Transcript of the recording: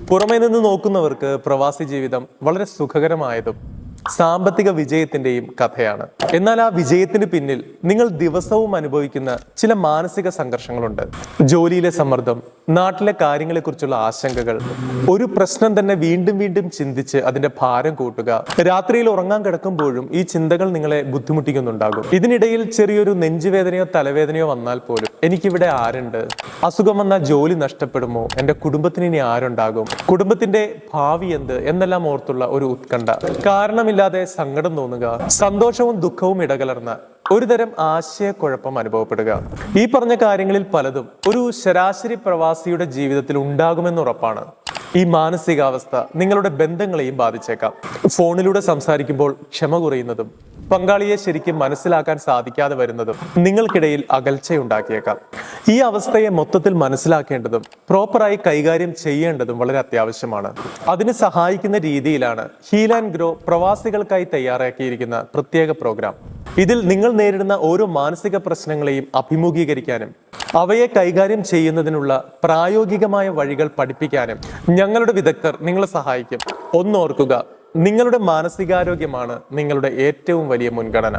പുറമേ നിന്ന് നോക്കുന്നവർക്ക് പ്രവാസി ജീവിതം വളരെ സുഖകരമായതും സാമ്പത്തിക വിജയത്തിന്റെയും കഥയാണ്. എന്നാൽ ആ വിജയത്തിന് പിന്നിൽ നിങ്ങൾ ദിവസവും അനുഭവിക്കുന്ന ചില മാനസിക സംഘർഷങ്ങളുണ്ട്. ജോലിയിലെ സമ്മർദ്ദം, നാട്ടിലെ കാര്യങ്ങളെക്കുറിച്ചുള്ള ആശങ്കകൾ, ഒരു പ്രശ്നം തന്നെ വീണ്ടും വീണ്ടും ചിന്തിച്ച് അതിന്റെ ഭാരം കൂട്ടുക, രാത്രിയിൽ ഉറങ്ങാൻ കിടക്കുമ്പോഴും ഈ ചിന്തകൾ നിങ്ങളെ ബുദ്ധിമുട്ടിക്കുന്നുണ്ടാകും. ഇതിനിടയിൽ ചെറിയൊരു നെഞ്ചുവേദനയോ തലവേദനയോ വന്നാൽ പോലും എനിക്കിവിടെ ആരുണ്ട്, അസുഖം വന്നാൽ ജോലി നഷ്ടപ്പെടുമോ, എൻ്റെ കുടുംബത്തിന് ഇനി ആരുണ്ടാകും, കുടുംബത്തിന്റെ ഭാവി എന്ത് എന്നെല്ലാം ഓർത്തുള്ള ഒരു ഉത്കണ്ഠ, കാരണമില്ലാതെ സങ്കടം തോന്നുക, സന്തോഷവും ദുഃഖവും ഇടകലർന്ന ഒരുതരം ആശയക്കുഴപ്പം അനുഭവപ്പെടുക. ഈ പറഞ്ഞ കാര്യങ്ങളിൽ പലതും ഒരു ശരാശരി പ്രവാസിയുടെ ജീവിതത്തിൽ ഉണ്ടാകുമെന്നുറപ്പാണ്. ഈ മാനസികാവസ്ഥ നിങ്ങളുടെ ബന്ധങ്ങളെയും ബാധിച്ചേക്കാം. ഫോണിലൂടെ സംസാരിക്കുമ്പോൾ ക്ഷമ കുറയുന്നതും പങ്കാളിയെ ശരിക്കും മനസ്സിലാക്കാൻ സാധിക്കാതെ വരുന്നതും നിങ്ങൾക്കിടയിൽ അകൽച്ചയുണ്ടാക്കിയേക്കാം. ഈ അവസ്ഥയെ മൊത്തത്തിൽ മനസ്സിലാക്കേണ്ടതും പ്രോപ്പറായി കൈകാര്യം ചെയ്യേണ്ടതും വളരെ അത്യാവശ്യമാണ്. അതിന് സഹായിക്കുന്ന രീതിയിലാണ് ഹീൽ ആൻഡ് ഗ്രോ പ്രവാസികൾക്കായി തയ്യാറാക്കിയിരിക്കുന്ന പ്രത്യേക പ്രോഗ്രാം. ഇതിൽ നിങ്ങൾ നേരിടുന്ന ഓരോ മാനസിക പ്രശ്നങ്ങളെയും അഭിമുഖീകരിക്കാനും അവയെ കൈകാര്യം ചെയ്യുന്നതിനുള്ള പ്രായോഗികമായ വഴികൾ പഠിപ്പിക്കാനും ഞങ്ങളുടെ വിദഗ്ധർ നിങ്ങളെ സഹായിക്കും. ഒന്നോർക്കുക, നിങ്ങളുടെ മാനസികാരോഗ്യമാണ് നിങ്ങളുടെ ഏറ്റവും വലിയ മുൻഗണന.